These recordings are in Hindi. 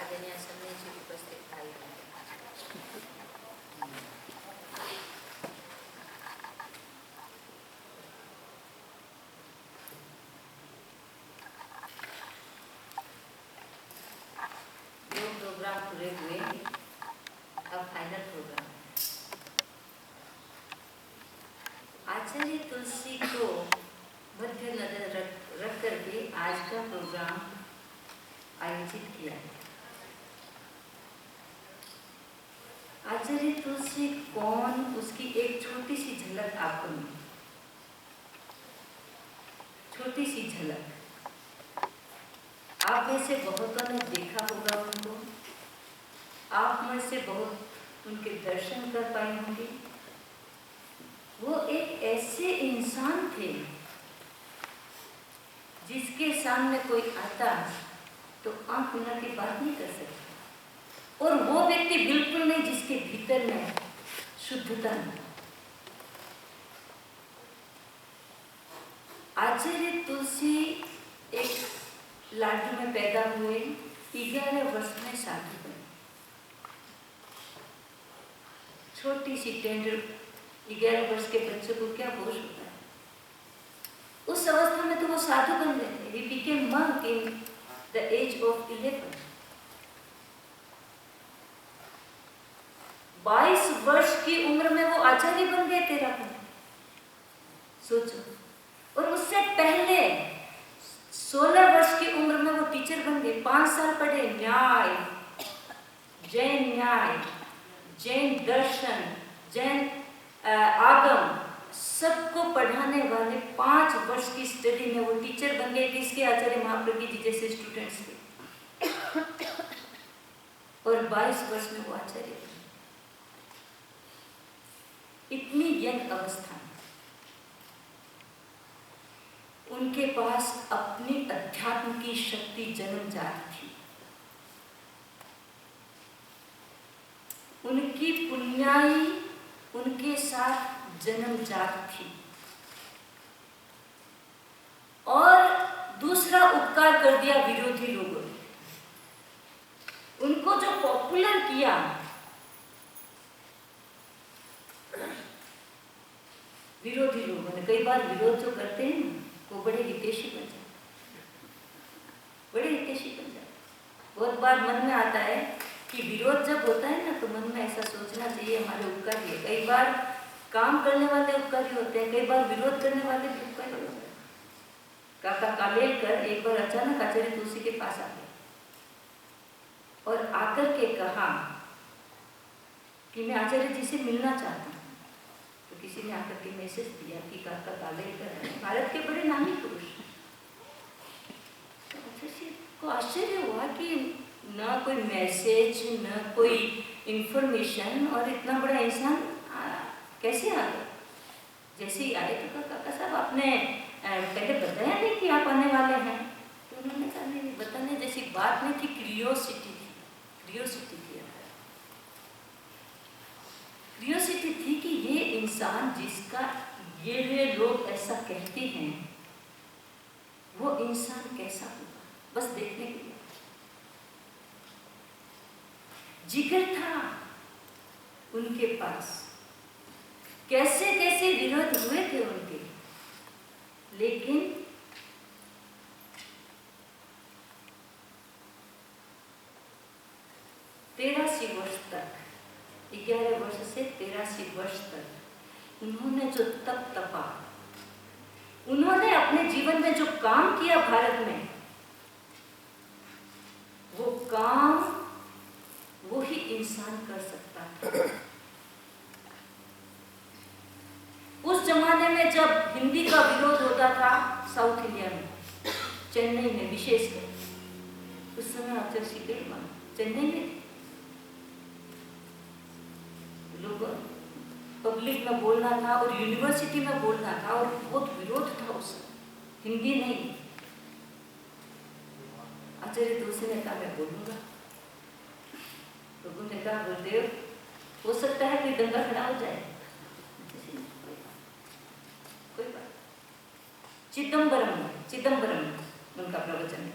आदरणीय सन्यासी उपस्थित भाई दो प्रोग्राम पूरे हुए, अब फाइनल प्रोग्राम। आचार्य तुलसी को मध्य नजर रख करके आज का प्रोग्राम आयोजित किया है। आचार्य तुलसी कौन, उसकी एक छोटी सी झलक आपको मिली। छोटी सी झलक। आप में से बहुतों ने देखा होगा उनको, आप में से बहुत उनके दर्शन कर पाए होंगे। वो एक ऐसे इंसान थे जिसके सामने कोई आता तो आंख मिला के बात नहीं कर सकता, और वो व्यक्ति बिल्कुल नहीं जिसके भीतर में शुद्धता नहीं। आचार्य तुलसी एक लाडू में पैदा हुए, 11 वर्ष में शादी बनी। छोटी सी टेंडर 11 वर्ष के बच्चे को क्या बोझ होता है। उस अवस्था में तो वो साधु बन गए थे। He became monk in the age of 11. 22 वर्ष की उम्र में वो आचार्य बन गए। 13 में सोचो। और उससे पहले 16 वर्ष की उम्र में वो टीचर बन गए। 5 साल पढ़े, न्याय, जैन दर्शन, जैन आगम, सबको पढ़ाने वाले 5 वर्ष की स्टडी में वो टीचर बन गए। किसके? आचार्य महाप्रज्ञ जी जैसे स्टूडेंट्स के। और 22 वर्ष में वो आचार्य बने। इतनी यंग अवस्था में उनके पास अपनी अध्यात्म की शक्ति जन्मजात थी। उनकी पुण्याई उनके साथ जन्मजात थी। और दूसरा उपकार कर दिया विरोधी लोगों ने। उनको जो पॉपुलर किया, विरोधी लोगों ने। कई बार विरोध जो करते हैं ना, वो बड़े हितैषी बन जाते, बड़े हितैषी बन जाते। बहुत बार मन में आता है कि विरोध जब होता है ना, तो मन में ऐसा सोचना चाहिए हमारे उपकारी है। कई बार काम करने वाले उपकारी होते हैं, कई बार विरोध करने वाले भी उपकारी होते हैं। काका कालेलकर एक बार अचानक आचार्य तुलसी के पास आ गए और आकर के कहा कि मैं आचार्य जी से मिलना चाहता हूँ। तो किसी ने आकर के मैसेज दिया कि काका कालेलकर भारत के बड़े नामी पुरुष। तो आचार्य जी को आश्चर्य हुआ कि न कोई मैसेज, न कोई इंफॉर्मेशन, और इतना बड़ा इंसान कैसे आ गया। जैसे ही आए तो काका साहब आपने पहले बताया नहीं कि आप आने वाले हैं। तो उन्होंने कहा नहीं, बताने जैसी बात नहीं थी, क्यूरियोसिटी थी। क्यूरियोसिटी थी कि ये इंसान जिसका ये लोग ऐसा कहते हैं, वो इंसान कैसा होगा, बस देखने के लिए। जिगर था उनके पास। कैसे कैसे विरोध हुए थे उनके, लेकिन तेरासी वर्ष तक, 11 वर्ष से 83 वर्ष तक उन्होंने जो तप तपा, उन्होंने अपने जीवन में जो काम किया भारत में, वो काम वो ही इंसान कर सकता था। उस जमाने में जब हिंदी का विरोध होता था साउथ इंडिया में, चेन्नई में विशेषकर, उस समय आचार्य श्री चेन्नई में लोग पब्लिक में बोलना था और यूनिवर्सिटी में बोलना था, और बहुत विरोध था उस हिंदी नहीं। आचार्य तुलसी ने कहा मैं बोलूंगा। लोगों ने कहा गुरुदेव हो सकता है कोई दंगा खड़ा हो जाए। कोई बात। चिदम्बरम उनका प्रवचन है।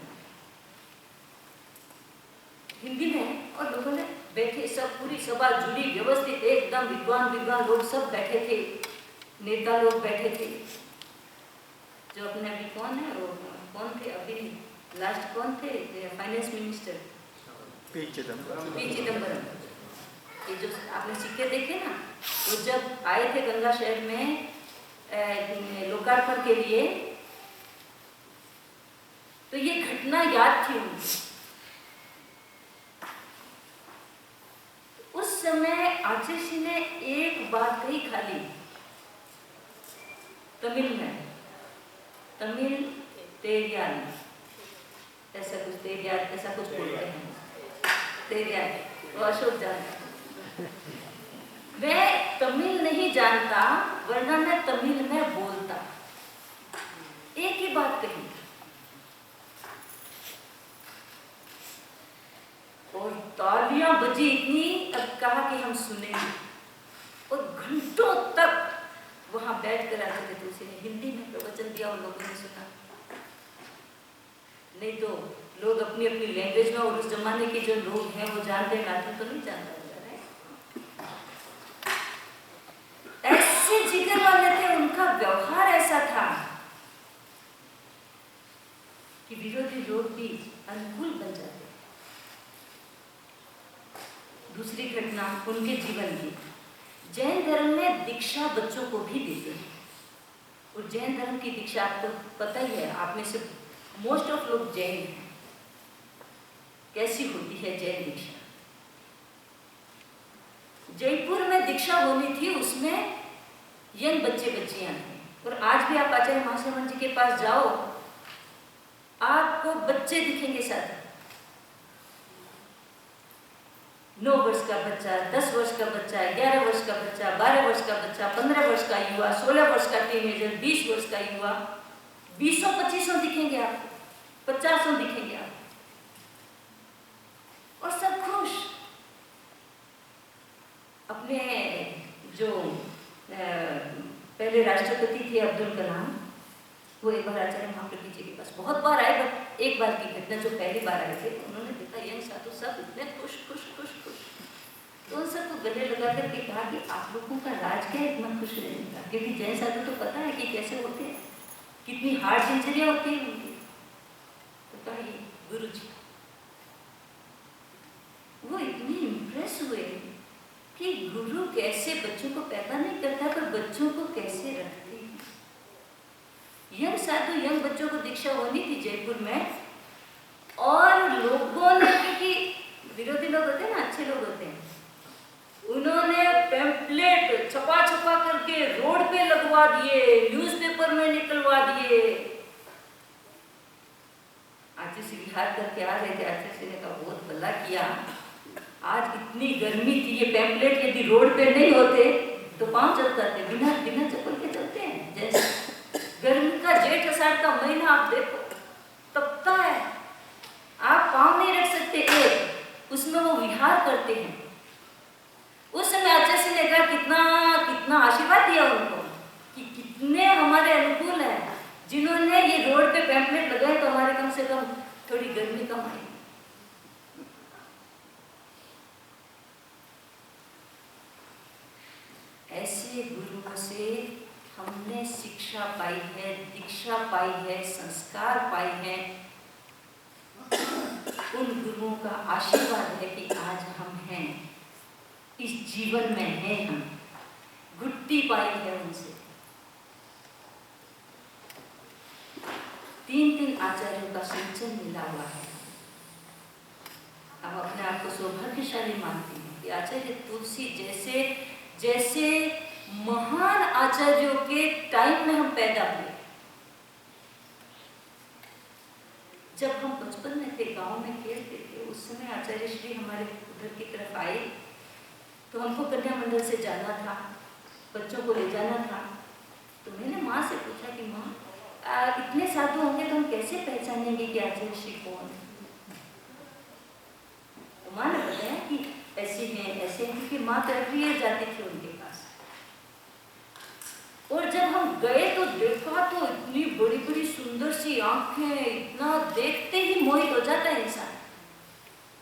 हिंदी में, और लोगों ने बैठे, सब पूरी सभा जुड़ी व्यवस्थित, एकदम विद्वान लोग सब बैठे थे, नेता लोग बैठे थे। जो अपने अभी कौन है, वो कौन थे अभी लास्ट, कौन थे फाइनेंस मिनिस्टर, पी चिदम्बरम। ये जो आपने सिक्के देखे ना, वो जब आए थे गंगा शहर में लोकार्पण के लिए, तो ये घटना याद थी उनको। उस समय आचार्य जी ने एक बात कही खाली, तमिल में, तमिल तेरियान, ऐसा कुछ तेरियान, ऐसा कुछ बोलते हैं, तेरियान, वो अशोक जानता। मैं तमिल नहीं जानता, वरना मैं तमिल में बोलता। एक ही बात कही, और तालियां बजी इतनी, तब कहा कि हम सुनेंगे, और घंटों तक वहां बैठ कर आचार्य तुलसी ने हिंदी में प्रवचन दिया और लोगों ने सुना। नहीं तो लोग अपनी अपनी लैंग्वेज में, और उस जमाने के जो लोग हैं वो जानते हैं, लाठन तो नहीं जानता। ऐसे जिगर वाले थे, उनका व्यवहार ऐसा था कि विरोधी लोग भी अनुकूल बन जाते। दूसरी घटना उनके जीवन की, जैन धर्म में दीक्षा बच्चों को भी देते हैं, और जैन धर्म की दीक्षा आपको पता ही है, आप में से मोस्ट ऑफ लोग जैन हैं। कैसी होती है जैन दीक्षा? जयपुर में दीक्षा होनी थी, उसमें यंग बच्चे बच्चियां थे, और आज भी आप आचार्य महाशय जी के पास जाओ, आपको बच्चे दिखेंगे साथ। 9 वर्ष का बच्चा, 10 वर्ष का बच्चा, 11 वर्ष का बच्चा, 12 वर्ष का बच्चा, 15 वर्ष का युवा, 16 वर्ष का टीनेजर, 20 वर्ष का युवा, 20-25 दिखेंगे आपको, 50 दिखेंगे आपको, और सब खुश। अपने जो पहले राष्ट्रपति थे अब्दुल कलाम, वो एक बार आचार्य महाप्रभु जी के पास बहुत बार आए, बट एक बार की घटना, जो पहली बार आए थे, उन्होंने देखा यंग साधु सब इतने खुश खुश खुश खुश, तो उन सबको गले लगा करके कहा कि आप लोगों का राज क्या है इतना खुश रहने का? क्योंकि जैन साधु तो पता है कि कैसे होते हैं, कितनी हार्ड दिनचर्या होती है उनकी। तो कहा ये गुरु जी, वो इतनी इम्प्रेस हुए कि गुरु कैसे बच्चों को पैदा नहीं करता, पर बच्चों को कैसे रखते हैं। यंग साधु, यंग बच्चों को दीक्षा होनी थी जयपुर में, और लोगों ने, क्योंकि विरोधी लोग होते हैं ना, अच्छे लोग होते हैं, उन्होंने पैम्पलेट छपा करके रोड पे लगवा दिए, न्यूज़पेपर में निकलवा दिए। आचार्य श्री विहार करके आ रहे थे, आचार्य श्री ने कहा बहुत भला किया, आज इतनी गर्मी थी, ये पैम्पलेट यदि रोड पे नहीं होते तो पांव चलते थे, बिना चप्पल के चलते हैं। जैसे गर्मी का जेठ आषाढ़ का महीना आप देखो, तपता है, आप पांव नहीं रख सकते एक, उसमें वो विहार करते हैं। उस समय आचार्य जी ने कहा कितना आशीर्वाद दिया उनको, कि कितने हमारे अनुकूल हैं, जिन्होंने ये रोड पे पैम्पलेट लगाए, तो हमारे कम से कम थोड़ी गर्मी कम आई। ऐसे गुरुओं से हमने शिक्षा पाई है, दीक्षा पाई है, संस्कार पाई है। उन गुरुओं का आशीर्वाद है कि आज हम हैं, इस जीवन में हैं, हम गुट्टी पाई है उनसे। 3 आचार्यों का संचन मिला हुआ है। हम अपने आप को सौभाग्यशाली मानते हैं कि आचार्य तुलसी जैसे महान आचार्यों के टाइम में हम पैदा हुए। जब हम बचपन में थे, गांव में खेलते थे, उस समय आचार्य श्री हमारे उधर की तरफ आए, तो हमको कन्या मंडल से जाना था, बच्चों को ले जाना था। तो मैंने माँ से पूछा कि माँ, इतने साधु होंगे तो हम कैसे पहचानेंगे कि आचार्य श्री कौन है? तो माँ ने बताया कि ऐसे हैं, क्योंकि माँ तैयार जाती थी उनके पास। और जब हम गए तो देखा तो इतनी बड़ी बड़ी सुंदर सी आंखें, इतना देखते ही मोहित हो जाता है इंसान।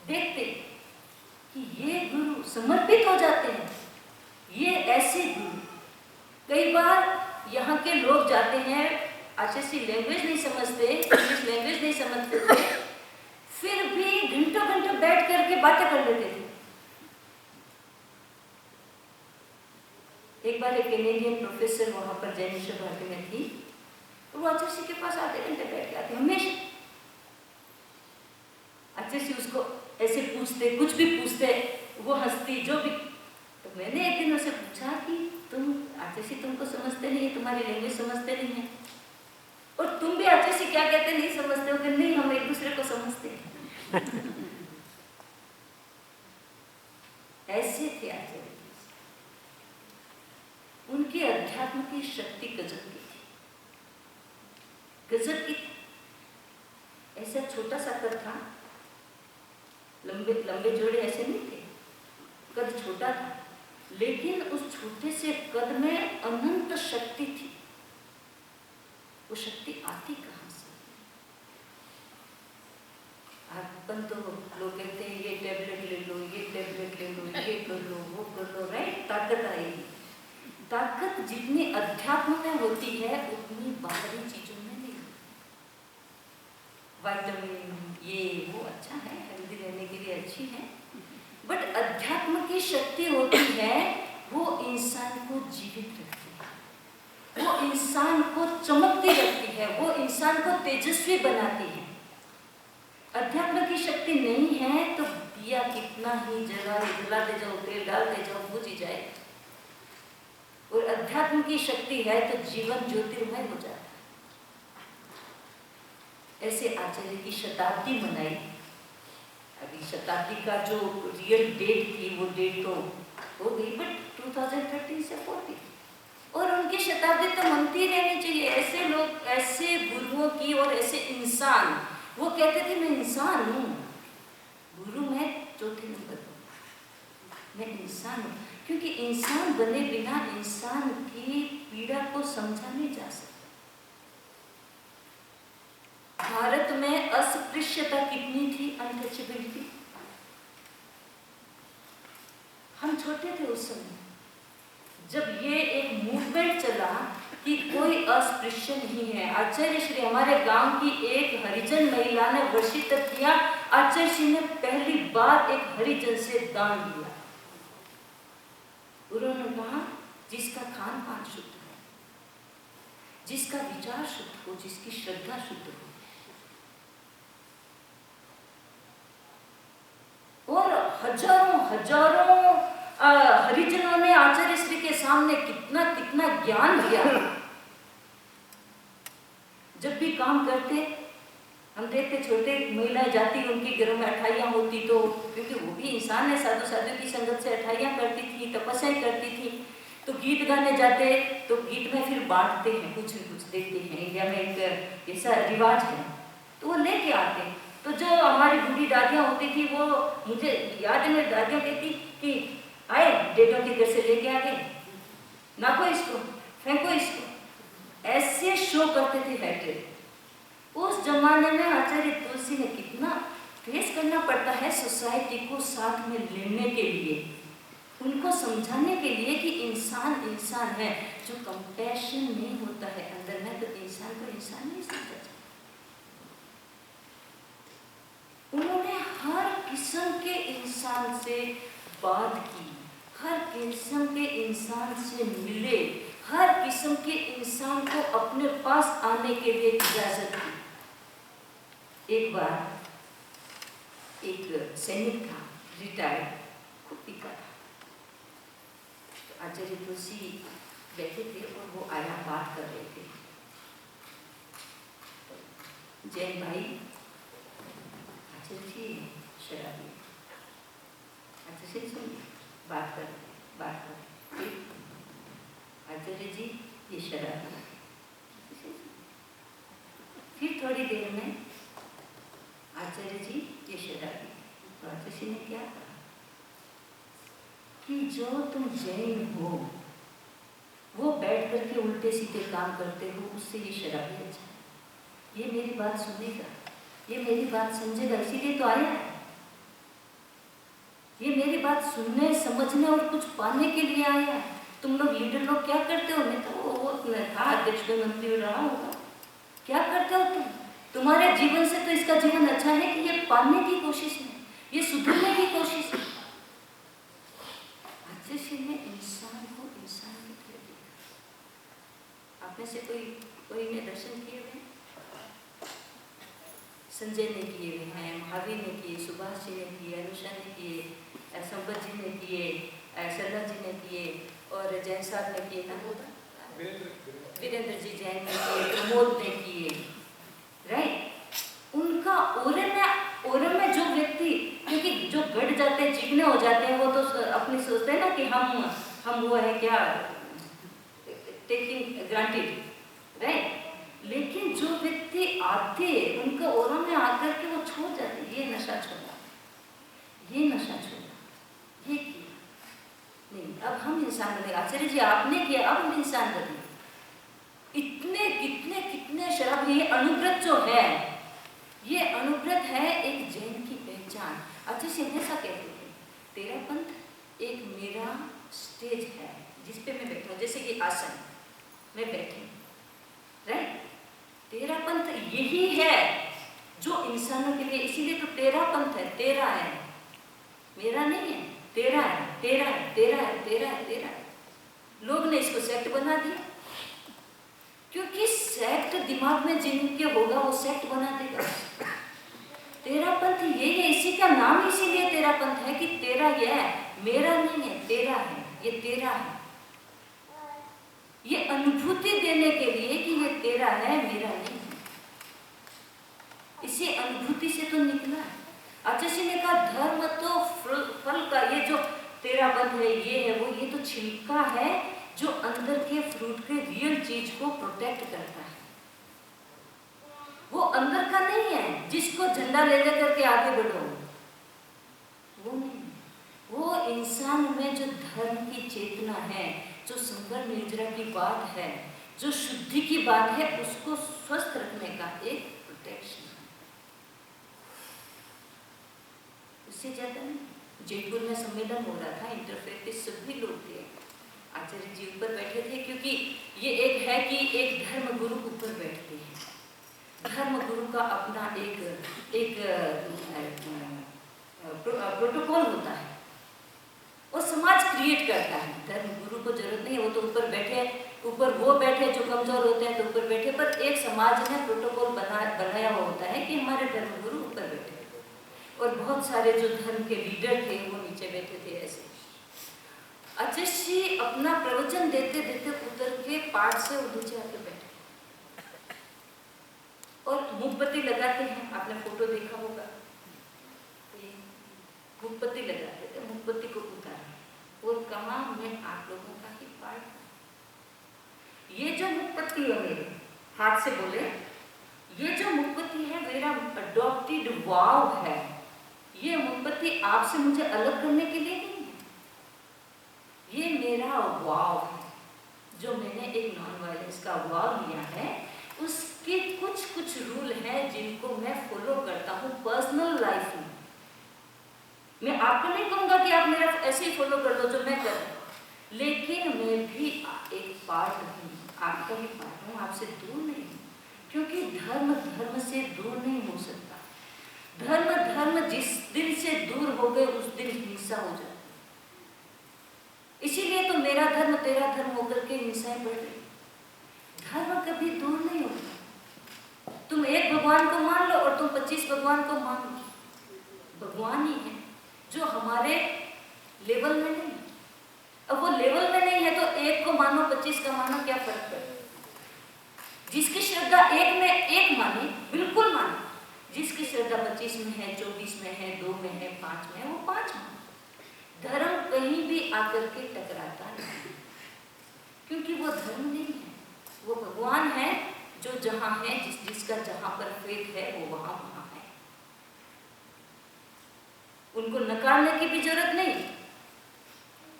देखते कि ये गुरु समर्पित हो जाते हैं। ये ऐसे गुरु, कई बार यहाँ के लोग जाते हैं, अच्छे से लैंग्वेज नहीं समझते, इंग्लिश लैंग्वेज नहीं समझते थे, फिर भी घंटों घंटों बैठ करके बातें कर लेते थे। एक बार एक कैनेडियन प्रोफेसर वहां पर जैन भारती में थी, तो वो आचार्य के पास आधे घंटे बैठ के आते हमेशा। अच्छे से उसको ऐसे पूछते, कुछ भी पूछते, वो हंसती, जो भी। तो मैंने एक दिन उसे पूछा कि तुम आचार्य तुमको समझते नहीं है, तुम्हारी लैंग्वेज समझते नहीं है, और तुम भी आचार्य क्या कहते नहीं समझते हो? कि नहीं, हम एक दूसरे को समझते हैं। ऐसे थे आचार्य। उनकी अध्यात्म की शक्ति गजब की थी, गजब की। ऐसा छोटा सा कद था, लंबे लंबे जोड़े ऐसे नहीं थे, कद छोटा था, लेकिन उस छोटे से कद में अनंत शक्ति थी। वो शक्ति आती कहाँ से? अपन तो लोग कहते हैं ये टैबलेट ले लो, ये टैबलेट ले लो, ये कर लो, वो कर लो, राइट? ताकत आएगी। ताकत जितनी अध्यात्म में होती है उतनी बाहरी चीजों में नहीं होती। विटामिन ये वो अच्छा है, हेल्दी रहने के लिए अच्छी है, बट अध्यात्म की शक्ति होती है, वो इंसान को जीवित रखती है, वो इंसान को चमकती रखती है, वो इंसान को तेजस्वी बनाती है। अध्यात्म की शक्ति नहीं है तो दिया कितना ही जलाते जाओ, तेल डालते जाओ, बुझ ही जाए। और अध्यात्म की शक्ति है तो जीवन ज्योतिर्मय हो जाता है। ऐसे आचार्य की शताब्दी मनाई। अभी शताब्दी का जो रियल डेट थी वो डेट तो हो गई, बट 2013 से 40, और उनकी शताब्दी तो मनती रहनी चाहिए। ऐसे लोग, ऐसे गुरुओं की, और ऐसे इंसान, वो कहते थे मैं इंसान हूँ, गुरु मैं चौथे नंबर पर, मैं इंसान हूँ। क्योंकि इंसान बने बिना इंसान की पीड़ा को समझा नहीं जा सकता। भारत में अस्पृश्यता कितनी थी, अनटचेबिलिटी। हम छोटे थे उस समय, जब ये एक मूवमेंट चला कि कोई अस्पृश्य नहीं है। आचार्य श्री, हमारे गांव की एक हरिजन महिला ने वर्षित किया, आचार्य श्री ने पहली बार एक हरिजन से दान लिया। उन्होंने कहा जिसका खान पान शुद्ध है, जिसका विचार शुद्ध हो, जिसकी श्रद्धा शुद्ध हो, और हजारों हजारों हरिजनों ने आचार्य श्री के सामने कितना कितना ज्ञान दिया। जब भी काम करते हम देखते, छोटे महिलाएं जाती, उनके घरों में अठाइयाँ होती, तो क्योंकि वो भी इंसान है, साधु साधु की संगत से अठाइयाँ करती थी, तपस्या करती थी, तो गीत गाने जाते, तो गीत में फिर बांटते हैं, कुछ न कुछ देते हैं। इंडिया में एक ऐसा रिवाज है, तो वो लेके आते। तो जो हमारी बूढ़ी दादियाँ होती थी, वो, मुझे याद है मेरी दादियाँ कहती कि आए डेटों के घर से लेके आ गए, नाको इसको, फेंको इसको, ऐसे शो करते थे हैट्रिक। उस जमाने में आचार्य तुलसी ने कितना फेस करना पड़ता है सोसाइटी को साथ में लेने के लिए, उनको समझाने के लिए कि इंसान इंसान है। जो कंपैशन नहीं होता है अंदर में, तो इंसान को इंसान नहीं समझा जाता। उन्होंने हर किस्म के इंसान से बात की, हर किस्म के इंसान से मिले, हर किस्म के इंसान को अपने पास आने के लिए इजाजत दी। एक बार एक सैनिक था, रिटायर्ड, खूब पीका था, तो आचार्य तुलसी बैठे थे और वो आया, बात कर रहे थे। जैन भाई, आचार्य जी शराबी, आचार्य जी सुनिए, बात कर, आचार्य जी ये शराबी। फिर थोड़ी देर में आचार्य जी ये शराबी। तो आचार्य ने क्या कहा कि जो तुम जैन हो, वो बैठ करके उल्टे सीधे काम करते हो, उससे ये शराबी अच्छा है। ये मेरी बात सुनेगा, ये मेरी बात समझेगा, इसीलिए तो आया है। ये मेरी बात सुनने समझने और कुछ पाने के लिए आया है। तुम लोग लीडर लोग क्या करते हो? मैं तो वो था अध्यक्ष मंत्री रहा होगा, क्या करते हो तुम? तुम्हारे जीवन से तो इसका जीवन अच्छा है कि ये पाने की कोशिश है, ये सुधरने की कोशिश है। अच्छे ने इंसान को इंसान की तरह देखा। आप में से कोई ने दर्शन किए हुए? संजय ने किए हुए हैं, महावीर ने किए, सुभाष जी ने किए, अनुषा ने किए, संपत जी ने किए, शर्मा जी ने किए और जैन साहब ने किए, वीरेंद्र जी जैन ने किए, प्रमोद ने किए, राइट। उनका ओरे में जो व्यक्ति, क्योंकि जो गढ़ जाते हैं, चिकने हो जाते हैं, वो तो अपनी सोचते हैं ना कि हम वो है क्या, टेकिंग ग्रांटेड, राइट। लेकिन जो व्यक्ति आते उनका ओरा में आकर के वो छोड़ जाते, ये नशा छोड़ा, ये नशा छोड़ा, ये किया नहीं, अब हम इंसान बने। आचार्य जी आपने किया, अब हम इंसान बने। इतने कितने कितने शराब, ये अनुव्रत जो है, ये अनुव्रत है एक जैन की पहचान। अच्छा से हमेशा कहते थे तेरा पंथ एक मेरा स्टेज है जिसपे मैं बैठा हूँ, जैसे कि आसन में बैठी, राइट। तेरा पंथ यही है जो इंसानों के लिए, इसीलिए तो तेरा पंथ है, तेरा है, मेरा नहीं है, तेरा है, तेरा है, तेरा है, तेरा है, तेरा है। लोग ने इसको सेक्ट बना दिया, क्योंकि सेक्ट दिमाग में जिनके होगा वो सेक्ट बना देगा। तेरा पंथ ये है, इसी का नाम इसीलिए तेरा पंथ है कि तेरा ये है, मेरा नहीं है, तेरा है, ये तेरा है। ये अनुभूति देने के लिए कि ये तेरा है, मेरा नहीं है। इसी अनुभूति से तो निकला। आचार्य ने कहा धर्म तो फल का, ये जो तेरा पंथ है, ये है वो, ये तो छिलका है जो अंदर के फ्रूट के रियल चीज को प्रोटेक्ट करता है। वो अंदर का नहीं है जिसको झंडा ले लेकर के आगे बढ़ो, वो नहीं। वो इंसान में जो धर्म की चेतना है, जो संकर निर्जरा की बात है, जो शुद्धि की बात है, उसको स्वस्थ रखने का एक प्रोटेक्शन है। उससे ज्यादा नहीं। जयपुर में सम्मेलन हो रहा था, इंटरफेथ के सभी लोग थे, आचार्य जी ऊपर बैठे थे, क्योंकि ये एक है कि एक धर्म गुरु ऊपर बैठते हैं। धर्म गुरु का अपना एक प्रोटोकॉल होता है, वो समाज क्रिएट करता है। धर्म गुरु को जरूरत नहीं है, वो तो ऊपर बैठे, ऊपर वो बैठे जो कमजोर होते हैं तो ऊपर बैठे, पर एक समाज ने प्रोटोकॉल बनाया हुआ होता है कि हमारे धर्म गुरु ऊपर बैठे और बहुत सारे जो धर्म के लीडर थे वो नीचे बैठे थे। ऐसे आचार्य अपना प्रवचन देते देते उतर के पाठ से नीचे आके बैठे और मुखबत्ती लगाते हैं। आपने फोटो देखा होगा, मुखबत्ती लगाते थे, मुखबत्ती को उतारा और कहा मैं आप लोगों का ही पाठ, ये जो मुखबत्ती है मेरे हाथ से बोले, ये जो मुखबत्ती है मेरा अडॉप्टेड वाव है। ये मुखबत्ती आपसे मुझे अलग करने के लिए नहीं है, ये मेरा वाव है जो मैंने एक नॉन वायलेंस का वाव लिया है। उसके कुछ रूल हैं जिनको मैं फॉलो करता हूँ पर्सनल लाइफ में। मैं आपको नहीं कहूँगा कि आप मेरा ऐसे ही फॉलो कर लो जो मैं कर रहा हूँ, लेकिन मैं भी एक पार्ट हूँ, आपका भी पार्ट हूँ, आपसे दूर नहीं हूँ, क्योंकि धर्म धर्म से दूर नहीं हो सकता। धर्म जिस दिन से दूर हो गए उस दिन हिंसा हो जाती। इसीलिए तो मेरा धर्म तेरा धर्म होकर के हिंसाएं बढ़ रही। धर्म कभी दूर नहीं होता। तुम एक भगवान को मान लो और तुम 25 भगवान को मान लो, भगवान ही है जो हमारे लेवल में नहीं। अब वो लेवल में नहीं है तो एक को मानो 25 का मानो, क्या फर्क पड़े। जिसकी श्रद्धा एक में एक माने, बिल्कुल माने। जिसकी श्रद्धा 25 में है, 24 में है, 2 में है, 5 में है, वो 5 माने। धर्म कहीं भी आकर के टकराता नहीं, क्योंकि वो धर्म नहीं है, वो भगवान है जो जहां है, जिसका जहां पर फेथ है वो वहां है। उनको नकारने की भी जरूरत नहीं,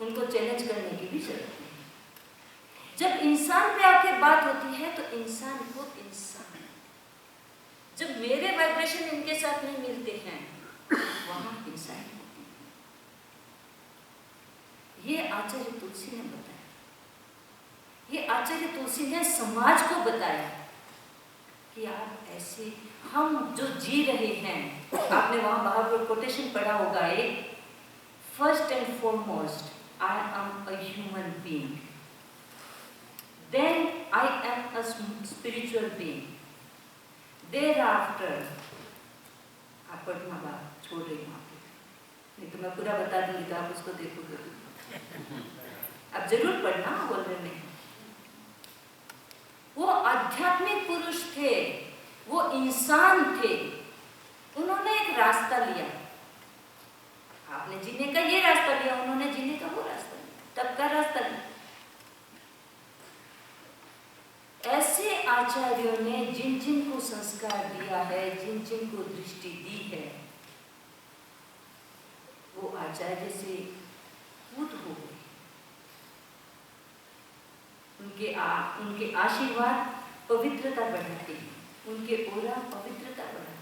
उनको चैलेंज करने की भी जरूरत नहीं। जब इंसान पे आके बात होती है तो इंसान को इंसान, जब मेरे वाइब्रेशन इनके साथ नहीं मिलते हैं वहां इंसान होती है। ये आचार्य तुलसी ने बताया। ये आचार्य तुलसी ने समाज को बताया कि आप ऐसे, हम जो जी रहे हैं, आपने वहां बाहर कोटेशन पढ़ा होगा, एक first and foremost I am a human being, then I am a spiritual being, thereafter आप पढ़ना बात छोड़ रही हूँ, नहीं तो मैं पूरा बता दूंगी तो आप उसको देखोगे। अब जरूर पढ़ना, बोल रहे नहीं। वो आध्यात्मिक पुरुष थे, वो इंसान थे, उन्होंने एक रास्ता लिया। आपने जीने का ये रास्ता लिया, उन्होंने जीने का वो रास्ता लिया, तब का रास्ता लिया। ऐसे आचार्यों ने जिन जिन को संस्कार दिया है, जिन जिन को दृष्टि दी है, वो आचार्य से पूत हो गए। उनके आशीर्वाद पवित्रता बढ़ाते हैं, उनके ओरा पवित्रता बढ़ाते हैं।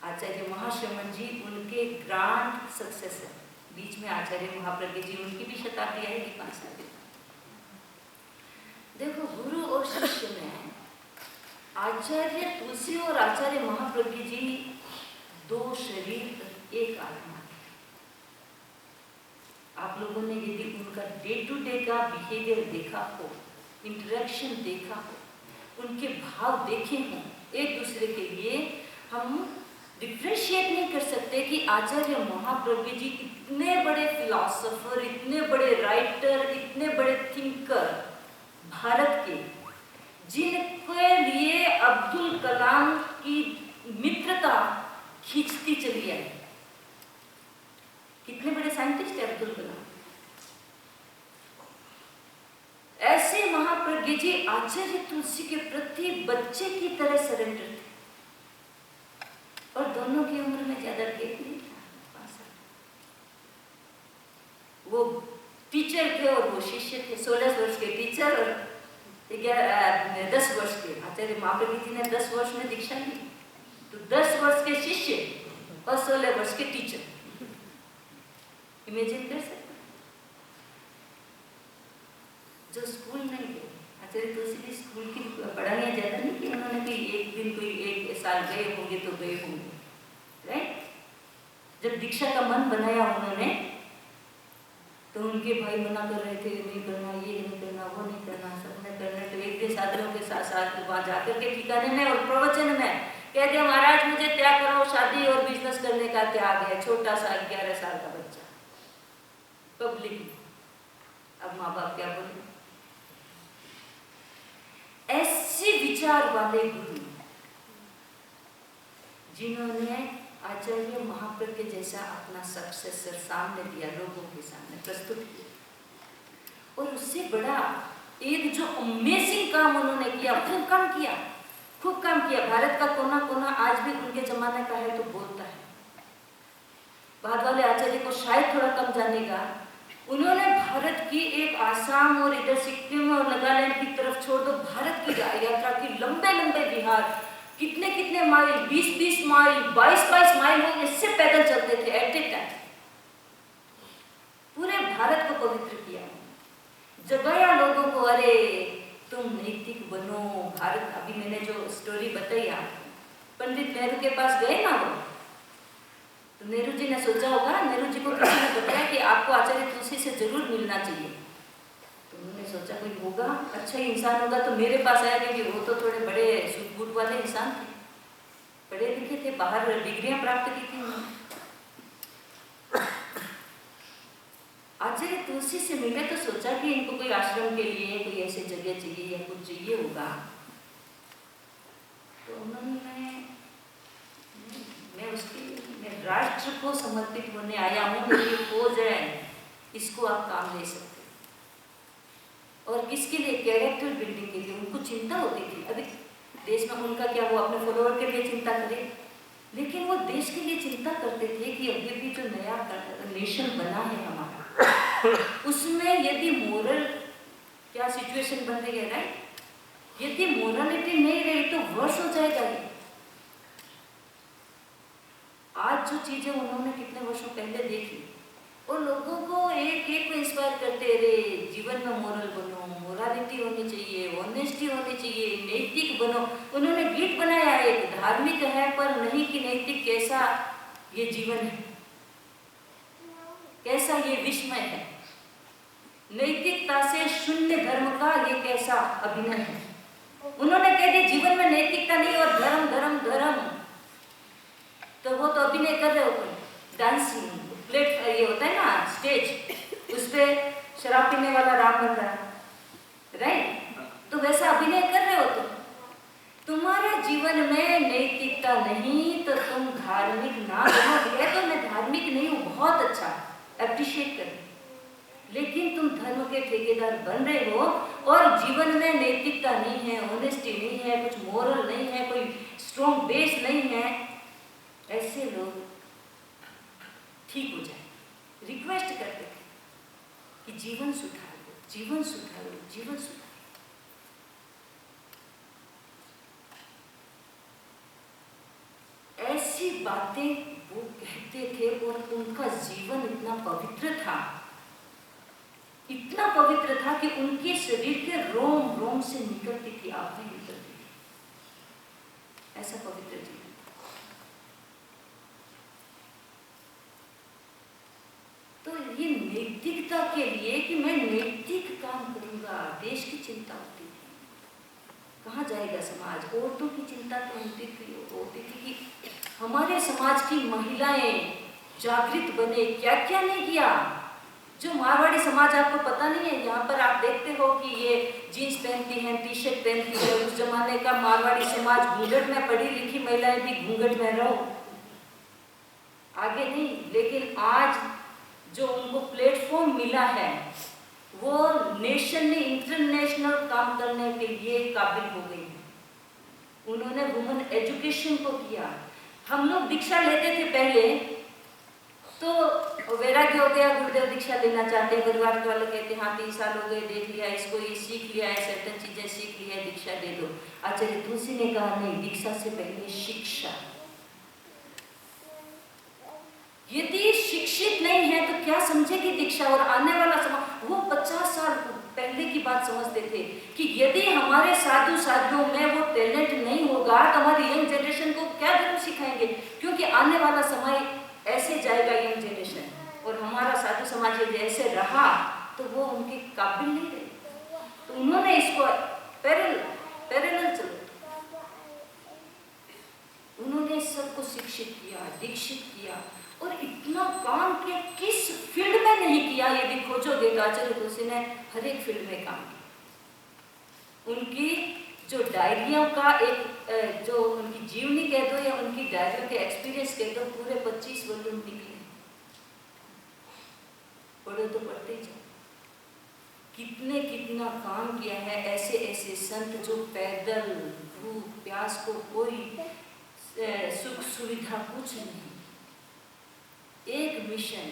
आचार्य महाश्रमण जी उनके ग्रांड सक्सेसर, बीच में आचार्य महाप्रज्ञ जी, उनकी भी शताब्दी आएगी 5 साल के बाद। देखो, गुरु और शिष्य में आचार्य तुलसी और आचार्य महाप्रज्ञ जी 2 शरीर एक आत्मा। आप लोगों ने यदि उनका डे टू डे का बिहेवियर देखा हो, इंटरेक्शन देखा हो, उनके भाव देखे हों एक दूसरे के लिए, हम डिफ्रेंशिएट नहीं कर सकते कि आचार्य महाप्रज्ञ जी इतने बड़े फिलॉसफर, इतने बड़े राइटर, इतने बड़े थिंकर भारत के, जिनके लिए अब्दुल कलाम की मित्रता खींचती चली आई। कितने बड़े साइंटिस्ट है अब्दुल कलाम। ऐसे महाप्रज्ञ जी आचार्य तुलसी के प्रति बच्चे की तरह सरेंडर थे, और दोनों की उम्र में ज्यादा गैप नहीं था, 5 साल। वो टीचर थे और वो शिष्य थे। 16 वर्ष के टीचर और 10 वर्ष के आचार्य महाप्रज्ञ जी ने 10 वर्ष में दीक्षा ली, तो 10 वर्ष के शिष्य और 16 वर्ष के टीचर। इमेजिन कर सकते, जो स्कूल नहीं गए आचार्य तुलसी जी, स्कूल की पढ़ाइयाँ ज्यादा नहीं की उन्होंने, भी एक दिन कोई 1 साल गए होंगे तो गए होंगे, राइट। जब दीक्षा का मन बनाया उन्होंने, तो उनके भाई मना कर रहे थे, नहीं करना, ये नहीं करना, वो नहीं करना, सब ने करना। तो एक दिन साथियों के साथ वहाँ जाकर के ठिकाने में और प्रवचन में कहते हैं, महाराज मुझे त्याग करो, शादी और बिजनेस करने का त्याग है। छोटा सा 11 साल का बच्चा पब्लिक। अब माँ बाप क्या बोले? ऐसे विचार वाले गुरु जिन्होंने आचार्य महाप्रज्ञ जैसा अपना सक्सेसर सामने दिया, लोगों के सामने प्रस्तुत किया, और उससे बड़ा एक जो अमेजिंग काम उन्होंने किया, खूब काम किया। भारत का कोना कोना आज भी उनके जमाने का है तो बोलता है। बाद वाले आचार्य को शायद थोड़ा कम जानेगा। उन्होंने भारत की एक आसाम और इधर सिक्किम और नागालैंड की तरफ छोड़ दो, भारत की यात्रा की, लंबे लंबे बिहार, कितने माइल, 20 माइल, 22 माइल वो इससे पैदल चलते थे एट ए टाइम। पूरे भारत को पवित्र किया, जगाया लोगों को, अरे तुम नैतिक बनो। भारत, अभी मैंने जो स्टोरी बताई आपको, पंडित नेहरू के पास गए ना वो, तो नेहरू जी ने सोचा होगा, नेहरू जी को किसी ने बताया कि आपको आचार्य तुलसी से जरूर मिलना चाहिए। तो उन्होंने सोचा कोई होगा, अच्छा ही इंसान होगा तो मेरे पास आया, क्योंकि वो तो थोड़े बड़े सूट बूट वाले इंसान थे, पढ़े लिखे थे, बाहर डिग्रियां प्राप्त की थी उन्होंने। आचार्य तुलसी से मिले तो सोचा कि इनको कोई आश्रम के लिए कोई ऐसी जगह चाहिए या कुछ चाहिए होगा। तो उन्होंने, मैं राष्ट्र को समर्पित होने आया हूँ, मेरी फौज है, इसको आप काम ले सकते। और किसके लिए? कैरेक्टर बिल्डिंग के लिए। उनको चिंता होती थी, अभी देश में उनका क्या, वो अपने फॉलोअर के लिए चिंता करे, लेकिन वो देश के लिए चिंता करते थे कि अभी भी जो नया नेशन बना है हमारा, उसमें यदि मोरल क्या सिचुएशन बन रही है, राइट, यदि मोरालिटी नहीं रही तो वर्ष हो जाएगा ये। आज जो चीजें उन्होंने कितने वर्षों पहले देखी, और लोगों को एक एक को इंस्पायर करते रहे, जीवन में मोरल बनो, मोरालिटी होनी चाहिए, ऑनेस्टी होनी चाहिए, नैतिक बनो। उन्होंने गीत बनाया एक, धार्मिक है पर नहीं कि नैतिक, कैसा ये जीवन है, कैसा ये विस्मय है, नैतिकता से शून्य धर्म का ये कैसा अभिनय है। उन्होंने कह दिया जीवन में नैतिकता नहीं और धर्म धर्म धर्म, तो वो तो अभिनय कर रहे हो, डांसिंग प्लेट ये होता है ना स्टेज, उस पे शराब पीने वाला राम बन रहा है, राइट? तो वैसा अभिनय कर रहे हो तुम्हारे जीवन में नैतिकता नहीं तो तुम धार्मिक ना बनो। ये तो मैं धार्मिक नहीं हूँ, बहुत अच्छा, अप्रिशिएट कर, लेकिन तुम धर्म के ठेकेदार बन रहे हो और जीवन में नैतिकता नहीं है, ऑनेस्टी नहीं है, कुछ मोरल नहीं है, कोई स्ट्रॉन्ग बेस नहीं है। ऐसे लोग ठीक हो जाए, रिक्वेस्ट करते थे कि जीवन सुधारो, जीवन सुधारो, जीवन सुधारो। ऐसी बातें वो कहते थे और उनका जीवन इतना पवित्र था, इतना पवित्र था कि उनके शरीर के रोम रोम से निकलती थी, आंखें निकलती थी, ऐसा पवित्र जीवन। तो ये नैतिकता के लिए कि मैं नैतिक काम करूंगा, देश की चिंता होती थी, कहाँ जाएगा समाज। औरतों की चिंता तो होती थी कि हमारे समाज की महिलाएं जागृत बने, क्या क्या नहीं किया। जो मारवाड़ी समाज आपको पता नहीं है, यहाँ पर आप देखते हो कि ये जीन्स पहनती हैं, टी शर्ट पहनती है। उस जमाने का मारवाड़ी समाज घूंघट में, पढ़ी लिखी महिलाएं भी घूंघट में रहो, आगे नहीं। लेकिन आज जो उनको प्लेटफॉर्म मिला है वो नेशन ने इंटरनेशनल काम करने के लिए काबिल हो गई है। उन्होंने वुमेन एजुकेशन को किया। हम लोग दीक्षा लेते थे पहले तो वैराग्य हो गया, गुरुदेव दीक्षा लेना चाहते हैं, परिवार वाले कहते हैं हाँ 3 साल हो गए, देख लिया इसको, ये सीख लिया है, सर्टेन चीजें सीख लिया है, दीक्षा दे दो। आचार्य तुलसी ने कहा नहीं, दीक्षा से पहले शिक्षा। यदि शिक्षित नहीं है तो क्या समझेगी दीक्षा। और आने वाला समाज, वो 50 साल पहले की बात समझते थे कि यदि हमारे साधु साधियों में वो टैलेंट नहीं होगा तो हमारी यंग जनरेशन को क्या धर्म सिखाएंगे, क्योंकि आने वाला समय ऐसे जाएगा यंग जनरेशन, और हमारा साधु समाज यदि ऐसे रहा तो वो उनके काबिल नहीं रहे। तो उन्होंने इसको पैरेलल चलो, उन्होंने सबको शिक्षित किया, दीक्षित किया, और इतना काम किया। किस फील्ड में नहीं किया यदि खोजोगे तो आचार्य तुलसी ने हर एक फील्ड में काम किया। उनकी जो डायरियों का एक जो उनकी जीवनी कह दो या उनकी डायरियों के एक्सपीरियंस कह दो, पूरे 25 वॉल्यूम निकले। पढ़ो तो पढ़ते ही जाओ, कितना काम किया है। ऐसे ऐसे संत जो पैदल, भूख प्यास को कोई सुख सुविधा कुछ नहीं, एक मिशन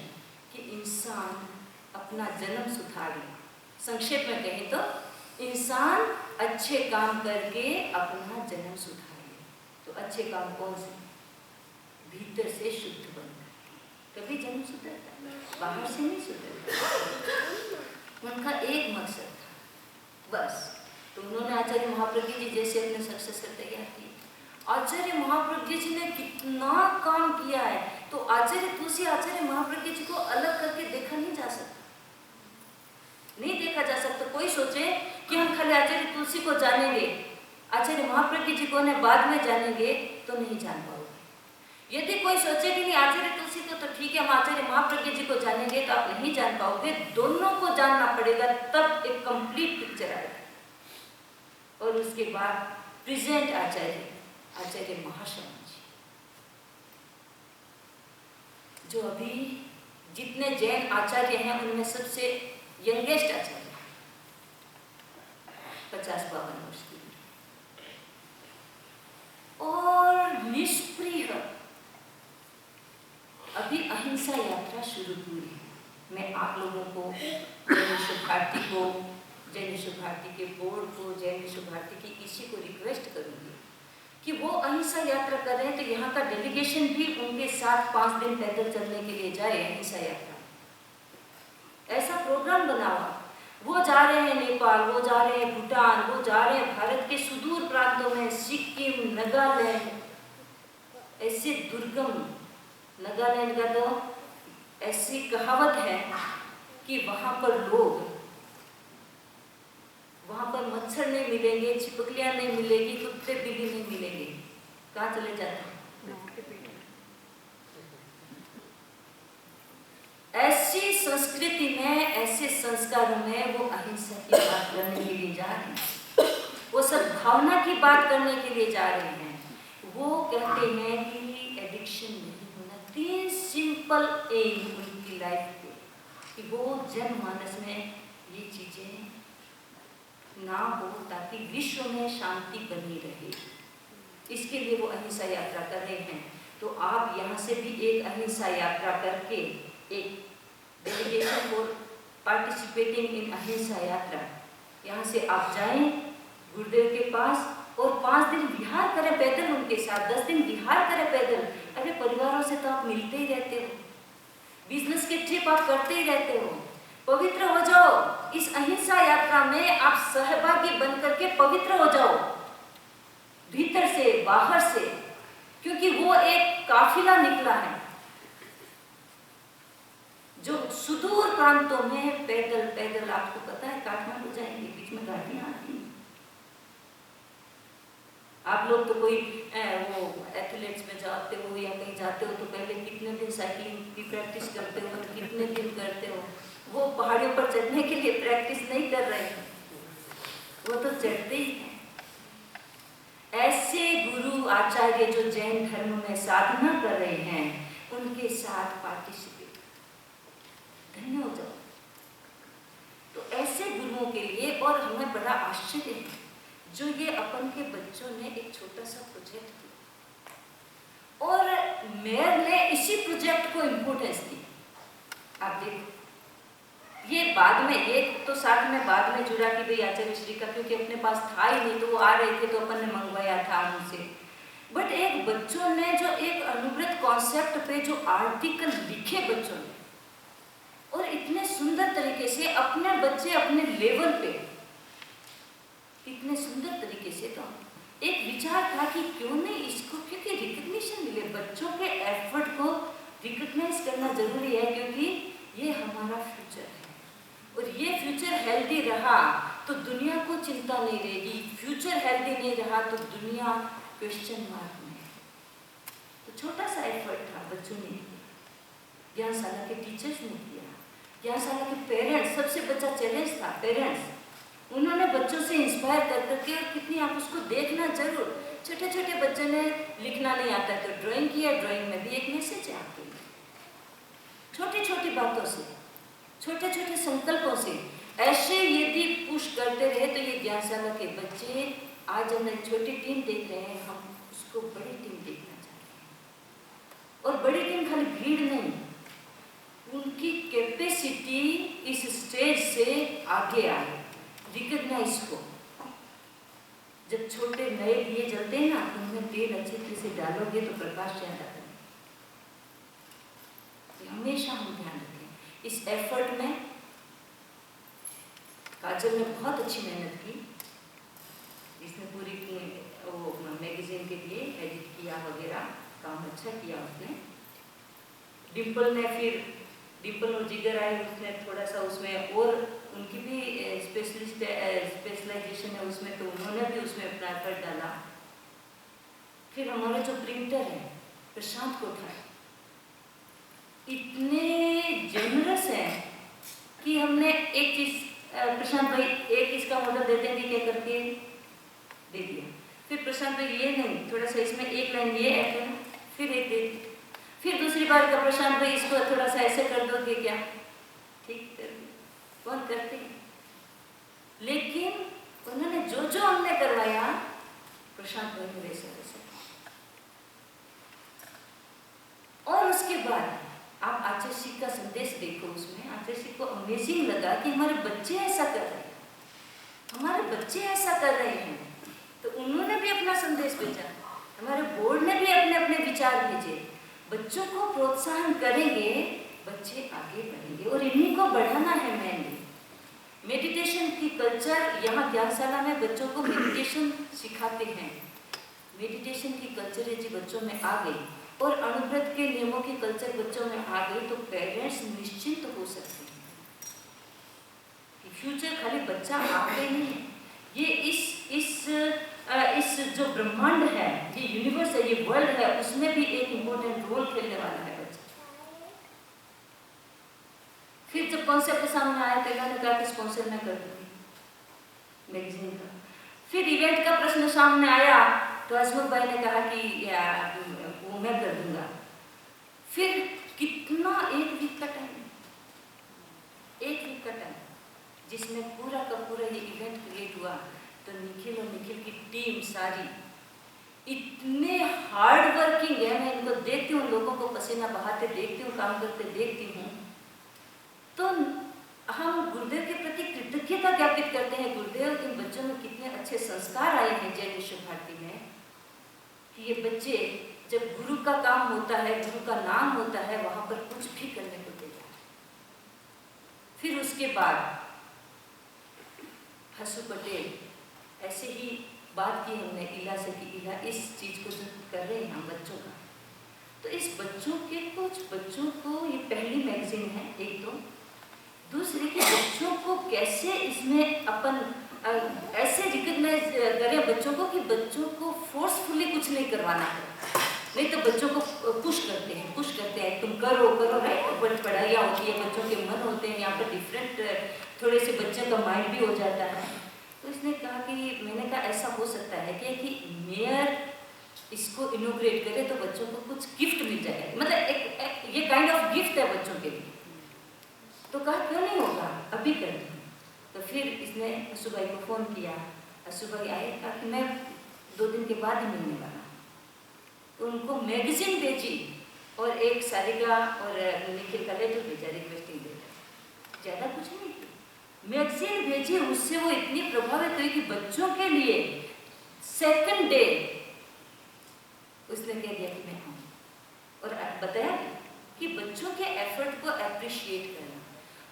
कि इंसान अपना जन्म सुधार ले। संक्षेप में कहें तो इंसान अच्छे काम करके अपना जन्म सुधार ले। तो अच्छे काम कौन से? भीतर से शुद्ध बनकर, तभी जन्म सुधरता है, बाहर से नहीं सुधरता। उनका एक मकसद था बस। तो उन्होंने आचार्य महाप्रज्ञ जी जैसे अपने सक्सेसर तैयार किए। आचार्य महाप्रज्ञ जी ने कितना काम किया है। तो आचार्य तुलसी आचार्य महाप्रज्ञ जी को अलग करके देखा नहीं जा सकता, नहीं देखा जा सकता। कोई सोचे कि हम खाली आचार्य तुलसी को जानेंगे, आचार्य महाप्रज्ञ जी को बाद में जानेंगे, तो नहीं जान पाओगे। यदि कोई सोचे कि नहीं आचार्य तुलसी को तो ठीक है, हम आचार्य महाप्रज्ञ जी को जानेंगे, तो आप नहीं जान पाओगे। दोनों को जानना पड़ेगा, तब एक कंप्लीट पिक्चर आएगा। और उसके बाद प्रेजेंट आचार्य महाशय जी, जो अभी जितने जैन आचार्य हैं उनमें सबसे यंगेस्ट आचार्य, 50-52 वर्ष की, और निष्प्रिय। अभी अहिंसा यात्रा शुरू हुई है। मैं आप लोगों को, जैन विश्व भारती को, जैन विश्व भारती के बोर्ड को, जैन विश्व भारती की किसी को रिक्वेस्ट करूंगी कि वो अहिंसा यात्रा कर रहे हैं तो यहाँ का डेलीगेशन भी उनके साथ साथ 5 दिन पैदल चलने के लिए जाए अहिंसा यात्रा। ऐसा प्रोग्राम बनाओ। वो जा रहे हैं नेपाल, वो जा रहे हैं भूटान, वो जा रहे हैं भारत के सुदूर प्रांतों में, सिक्किम, नागालैंड, ऐसे दुर्गम। नागालैंड का तो ऐसी कहावत है कि वहां पर लोग, वहां पर मच्छर नहीं मिलेंगे, छिपकलियां नहीं मिलेगी, कुत्ते बिल्ली नहीं मिलेंगे। कहाँ चले जाते हैं? ऐसी संस्कृति में, ऐसे संस्कारों में वो अहिंसा की बात करने के लिए जा रहे हैं, वो सद्भावना की बात करने के लिए जा रहे हैं। वो कहते हैं कि एडिक्शन नहीं होना। 3 सिंपल एम उनकी लाइफ के, कि वो जनमानस में ये चीजें ना हो ताकि विश्व में शांति बनी रहे। इसके लिए वो अहिंसा यात्रा कर रहे हैं। तो आप यहाँ से भी एक अहिंसा यात्रा करके, एक डेलीगेशन फॉर पार्टिसिपेटिंग इन अहिंसा यात्रा, यहाँ से आप जाएं गुरुदेव के पास और 5 दिन विहार करें पैदल उनके साथ, 10 दिन विहार करें पैदल। अरे परिवारों से तो आप मिलते ही रहते हो, बिजनेस के ट्रिप आप करते ही रहते हो। पवित्र हो जाओ इस अहिंसा यात्रा में, आप सहभागी बन करके पवित्र हो जाओ, भीतर से बाहर से, क्योंकि वो एक काफिला निकला है जो सुदूर प्रांतों में पैदल पैदल, आपको पता है काठमांडू जाएंगे, बीच में गाड़ियां आती हैं। आप लोग तो कोई वो एथलेट्स में जाते हो या कहीं जाते हो तो पहले कितने दिन साइकिलिंग की प्रैक्टिस करते हो, कितने दिन करते हो। वो पहाड़ियों पर चढ़ने के लिए प्रैक्टिस नहीं कर रहे हैं, वो तो चढ़ते ही हैं। ऐसे गुरु आचार्य जो जैन धर्म में साधना कर रहे हैं, उनके साथ पार्टिसिपेट, धन्य हो जाओ। तो ऐसे गुरुओं के लिए, और हमें बड़ा आश्चर्य है जो ये अपन के बच्चों ने एक छोटा सा प्रोजेक्ट किया और मेयर ने इसी प्रोजेक्ट को इम्पोर्टेंस दी। आप देखो, ये बाद में, ये तो साथ में बाद में जुड़ा कि भाई आचार्य श्री का, क्योंकि अपने पास था ही नहीं तो वो आ रहे थे तो अपन ने मंगवाया था उनसे। बट एक बच्चों ने जो एक अनुव्रत कॉन्सेप्ट पे जो आर्टिकल लिखे बच्चों ने, और इतने सुंदर तरीके से अपने बच्चे अपने लेवल पे, इतने सुंदर तरीके से, तो एक विचार था कि क्यों नहीं इसको, क्योंकि रिकग्निशन मिले, बच्चों के एफर्ट को रिकग्नाइज करना जरूरी है, क्योंकि ये हमारा फ्यूचर है। और ये फ्यूचर हेल्दी रहा तो दुनिया को चिंता नहीं रहेगी, फ्यूचर हेल्दी नहीं रहा तो दुनिया क्वेश्चन मार्क में। तो छोटा सा एफर्ट था, बच्चों ने किया, ज्ञानशाला के टीचर्स ने किया, ज्ञानशाला के पेरेंट्स, सबसे बच्चा चैलेंज था पेरेंट्स, उन्होंने बच्चों से इंस्पायर कर करके, और कितनी आप उसको देखना जरूर। छोटे छोटे बच्चे ने लिखना नहीं आता तो ड्राइंग किया, ड्राइंग में भी एक मैसेज है आपके लिए। छोटी छोटी बातों से, छोटे छोटे संकल्पों से ऐसे यदि पुश करते रहे तो ये ज्ञानशाला के बच्चे, आज हम एक छोटी टीम देख रहे हैं, हम उसको बड़ी टीम देखना चाहते हैं। और बड़ी टीम खाली भीड़ नहीं, उनकी कैपेसिटी इस स्टेज से आगे आए, रिकग्नाइज को। जब छोटे नए दिए जलते हैं ना, उनमें तेल अच्छे तरह से डालोगे तो प्रकाश ज्यादा है। हमेशा हम ध्यान रखें इस एफर्ट में। काजल ने बहुत अच्छी मेहनत की, इसने पूरी वो मैगजीन के लिए एडिट किया वगैरह, काम अच्छा किया उसने। डिम्पल ने फिर, डिम्पल और जिगर आए, उसने थोड़ा सा उसमें, और उनकी भी स्पेशलाइजेशन है उसमें, तो उन्होंने भी उसमें अपना एफर्ट डाला। फिर हमारा जो प्रिंटर है प्रशांत कोठार, इतने जेनरस है कि हमने एक चीज, प्रशांत भाई एक इसका मॉडल दे देंगे क्या करके दे दिया। फिर प्रशांत भाई ये नहीं, थोड़ा सा इसमें एक लाइन ये ऐड करना, फिर एक दे दी। फिर दूसरी बार का प्रशांत भाई इसको थोड़ा सा ऐसे कर दोगे क्या, ठीक कर, कौन करते हैं। लेकिन उन्होंने जो जो हमने करवाया, प्रशांत भाई ने वैसे वैसे। और उसके बाद आप आचार्य श्री का संदेश देखो, उसमें आचार्य श्री को अमेजिंग लगा कि हमारे बच्चे ऐसा कर रहे हैं, हमारे बच्चे ऐसा कर रहे हैं। तो उन्होंने भी अपना संदेश भेजा, हमारे बोर्ड ने भी अपने अपने विचार भेजे। बच्चों को प्रोत्साहन करेंगे, बच्चे आगे बढ़ेंगे और इन्हीं को बढ़ाना है मेनली। मेडिटेशन की कल्चर, यहाँ ज्ञानशाला में बच्चों को मेडिटेशन सिखाते हैं। मेडिटेशन की कल्चर यदि बच्चों में आ गई और अणुव्रत के नियमों की कल्चर बच्चों में आ गई तो पेरेंट्स निश्चिंत हो सकते हैं कि फ्यूचर खाली बच्चा आपके नहीं है, ये इस जो ब्रह्मांड है, ये यूनिवर्स है, ये वर्ल्ड है, उसमें भी एक इम्पोर्टेंट रोल खेलने वाला है बच्चा। फिर जब कॉन्सेप्ट सामने आया तो इन्होंने कहा कि स्पॉन्सर मैं कर दूंगी मैगजीन का। फिर इवेंट का प्रश्न सामने आया तो हसमुख भाई ने कहा कि वो मैं कर दूंगा। फिर कितना एक वीक का टाइम जिसमें पूरा का पूरा ये इवेंट क्रिएट हुआ, तो निखिल और निखिल की टीम सारी इतने हार्ड वर्किंग है। मैं इनको देखती हूँ, लोगों को पसीना बहाते देखती हूँ, काम करते देखती हूँ, तो हम गुरुदेव के प्रति कृतज्ञता ज्ञापित करते हैं। गुरुदेव इन बच्चों में कितने अच्छे संस्कार आए हैं जैन विश्व भारती में, कि ये बच्चे जब गुरु का काम होता है, गुरु का नाम होता है, वहां पर कुछ भी करने को तैयार। फिर उसके बाद हसू पटेल ऐसे ही बात की हमने इला से कि इला इस चीज को जो कर रहे हैं हम बच्चों का, तो इस बच्चों के कुछ बच्चों को ये पहली मैगजीन है एक तो, दूसरे के बच्चों को कैसे इसमें अपन ऐसे रिकॉग्नाइज करें बच्चों को कि बच्चों को फोर्सफुली कुछ नहीं करवाना है। नहीं तो बच्चों को पुश करते हैं तुम करो राइट। बड़ी पढ़ाइयाँ होती है, बच्चों के मन होते हैं, यहाँ पर डिफरेंट थोड़े से बच्चों का माइंड भी हो जाता है। तो इसने कहा कि मैंने कहा ऐसा हो सकता है कि मेयर इसको इनोग्रेट करे तो बच्चों को कुछ गिफ्ट मिल जाए, मतलब एक ये काइंड ऑफ गिफ्ट है बच्चों के लिए। तो कहा क्यों नहीं होगा, अभी कर दूँ। तो फिर इसने असू भाई को फ़ोन किया, असू भाई आए, कहा कि मैं 2 दिन के बाद ही मिलने वाला। तो उनको मैगजीन भेजी और एक सारिका और निखिल का लेटर भेजा, रिक्वेस्टिंग लेटर, ज़्यादा कुछ नहीं किया, मैगजीन भेजी। उससे वो इतनी प्रभावित हुई कि बच्चों के लिए सेकंड डे उसने कह दिया कि मैं आऊँ, और बताया कि बच्चों के एफर्ट को अप्रिशिएट करना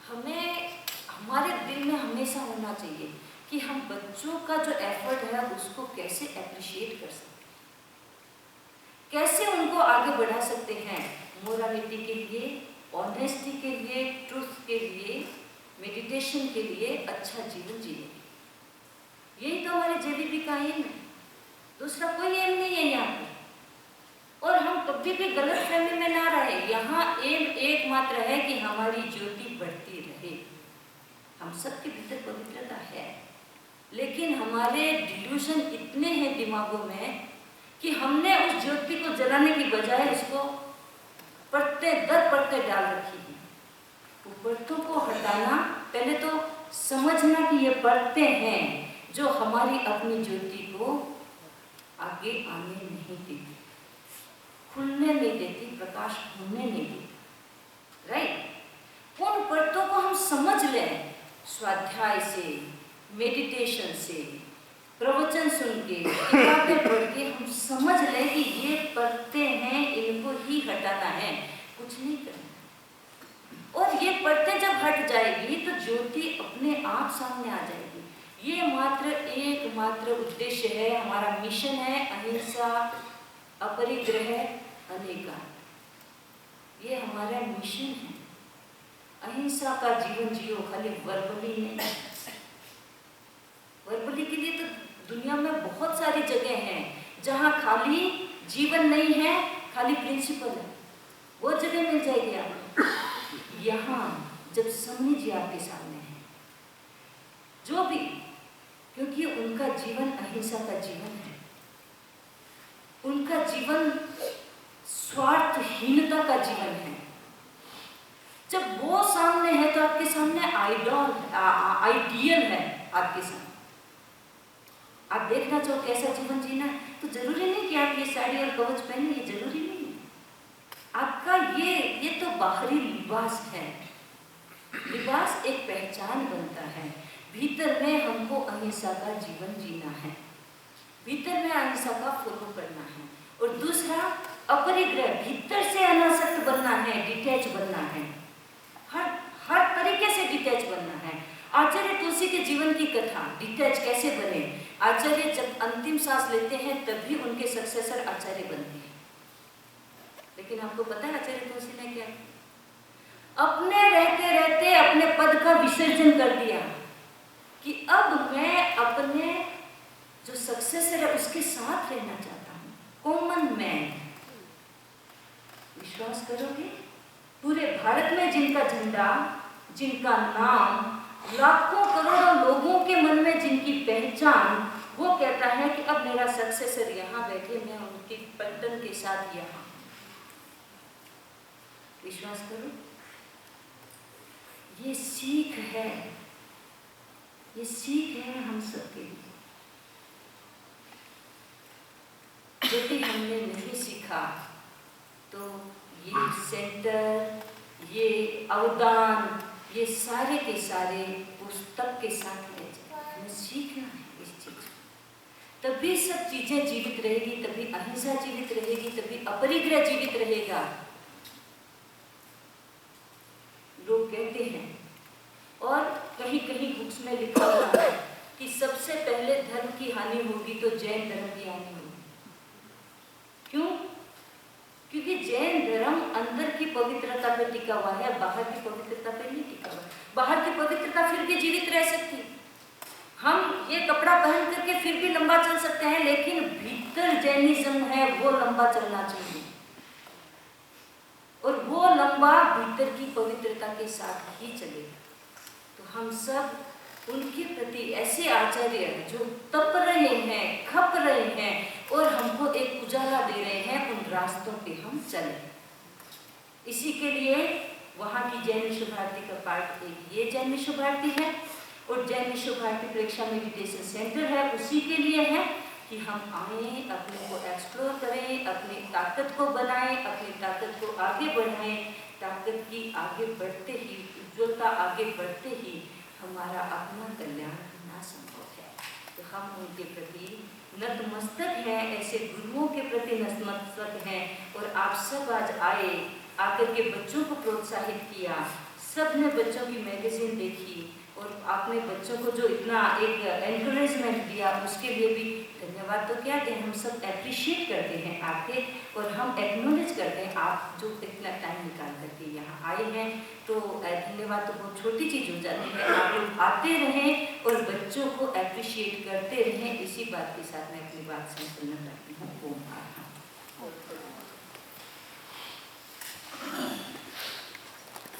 हमें हमारे दिल में हमेशा होना चाहिए कि हम बच्चों का जो एफर्ट है उसको कैसे अप्रिशिएट कर सकते हैं, कैसे उनको आगे बढ़ा सकते हैं मोरालिटी के लिए, ऑनेस्टी के लिए, ट्रूथ के लिए, मेडिटेशन के लिए, अच्छा जीवन जीने के लिए। यही तो हमारे जेबीपी का एम है, दूसरा कोई एम नहीं है यहाँ पर। और हम कभी भी गलत फहमी में ना रहे, यहाँ एम एकमात्र है कि हमारी ज्योति बढ़ती रहे। हम सबके भीतर पवित्रता है, लेकिन हमारे डिल्यूजन इतने हैं दिमागों में कि हमने उस ज्योति को जलाने की बजाय उसको परते दर परते डाल रखी है। वो परतों को हटाना, पहले तो समझना कि ये परते हैं जो हमारी अपनी ज्योति को आगे आने नहीं देती, खुलने नहीं देती, प्रकाश होने नहीं देती, राइट। उन परतों को हम समझ लें स्वाध्याय से, मेडिटेशन से, प्रवचन सुन के, किताबें पढ़ के हम समझ लें कि ये परतें हैं, इनको ही हटाना है, कुछ नहीं करना। और ये परतें जब हट जाएगी तो ज्योति अपने आप सामने आ जाएगी। ये मात्र एकमात्र उद्देश्य है, हमारा मिशन है, अहिंसा अपरिग्रह अनेका, ये हमारा मिशन है। अहिंसा का जीवन जियो, खाली वर्बली नहीं। वर्बली के लिए तो दुनिया में बहुत सारी जगह हैं जहाँ खाली जीवन नहीं है, खाली प्रिंसिपल है, वो जगह मिल जाएगी आपको। यहाँ जब समझ जी आपके सामने है, जो भी, क्योंकि उनका जीवन अहिंसा का जीवन है, उनका जीवन स्वार्थहीनता का जीवन है। जब वो सामने है तो आपके सामने आइडियल है आपके सामने। आप देखना चाहो कैसा जीवन जीना है, तो जरूरी नहीं कि आप ये साड़ी और कवच पहने, ये जरूरी नहीं है। आपका ये तो बाहरी लिबास है, लिबास एक पहचान बनता है। भीतर में हमको अहिंसा का जीवन जीना है, भीतर में अहिंसा का फॉलो करना है। और दूसरा, अपरिग्रह, भीतर से अनासक्त बनना है, डिटैच बनना है, हर तरीके से डिटैच बनना है। आचार्य तुलसी के जीवन की कथा, डिटैच कैसे बने। आचार्य जब अंतिम सांस लेते हैं तभी उनके सक्सेसर आचार्य बनते हैं। लेकिन आपको पता है आचार्य तुलसी ने क्या, अपने रहते रहते अपने पद का विसर्जन कर दिया कि अब मैं अपने जो सक्सेसर है उसके साथ रहना चाहता हूँ, कॉमन मैन। विश्वास करोगे, पूरे भारत में जिनका झंडा, जिनका नाम, लाखों करोड़ों लोगों के मन में जिनकी पहचान, वो कहता है कि अब मेरा सक्सेसर यहाँ बैठे, मैं उनकी पलटन के साथ यहाँ। विश्वास करो, ये सीख है, ये सीख है हम सबके लिए। यदि हमने नहीं सीखा तो ये सेंटर, ये अवदान, ये सारे के सारे पुस्तक के साथ ले जाए। हमें सीखना है इस चीज, तभी सब चीजें जीवित रहेगी, तभी अहिंसा जीवित रहेगी, तभी अपरिग्रह जीवित रहेगा। लोग कहते हैं और कहीं कहीं बुक्स में लिखा हुआ है कि सबसे पहले धर्म की हानि होगी तो जैन धर्म की हानि होगी। क्यों? क्योंकि जैन धर्म अंदर की पवित्रता पे टिका हुआ है, बाहर की पवित्रता पे नहीं टिका हुआ। बाहर की पवित्रता फिर भी जीवित रह सकती, हम ये कपड़ा पहन करके फिर भी लंबा चल सकते हैं, लेकिन भीतर जैनिज्म है वो लंबा चलना चाहिए, और वो लंबा भीतर की पवित्रता के साथ ही चलेगा। तो हम सब उनके प्रति ऐसे आचार्य जो तप रहे हैं, खप रहे हैं और हमको एक उजाला दे रहे हैं, उन रास्तों पे हम चलें। इसी के लिए वहाँ की जैन विश्व भारती का पार्ट एक ये जैन विश्व भारती है, और जैन विश्व भारती प्रेक्षा मेडिटेशन सेंटर है, उसी के लिए है कि हम आए, अपने को एक्सप्लोर करें, अपनी ताकत को बनाएं, अपनी ताकत को आगे बढ़ाएं। ताकत की आगे बढ़ते ही, उज्ज्वलता आगे बढ़ते ही हमारा अपना कल्याण होना संभव है। तो हम उनके प्रति नतमस्तक हैं, ऐसे गुरुओं के प्रति नतमस्तक हैं। और आप सब आज आए, आकर के बच्चों को प्रोत्साहित किया, सब ने बच्चों की मैगजीन देखी और आपने बच्चों को जो इतना एक एनकरेजमेंट दिया, उसके लिए भी धन्यवाद। तो क्या दें, हम सब एप्रिशिएट करते हैं आपके, और हम एक्नॉलेज करते हैं आप जो इतना टाइम निकाल करके यहाँ आए हैं। तो धन्यवाद तो बहुत छोटी चीज़ हो जाती है, आप लोग आते रहें और बच्चों को एप्रिशिएट करते रहें। इसी बात के साथ मैं अपनी बात संपन्न करती हूँ। ओम आभार।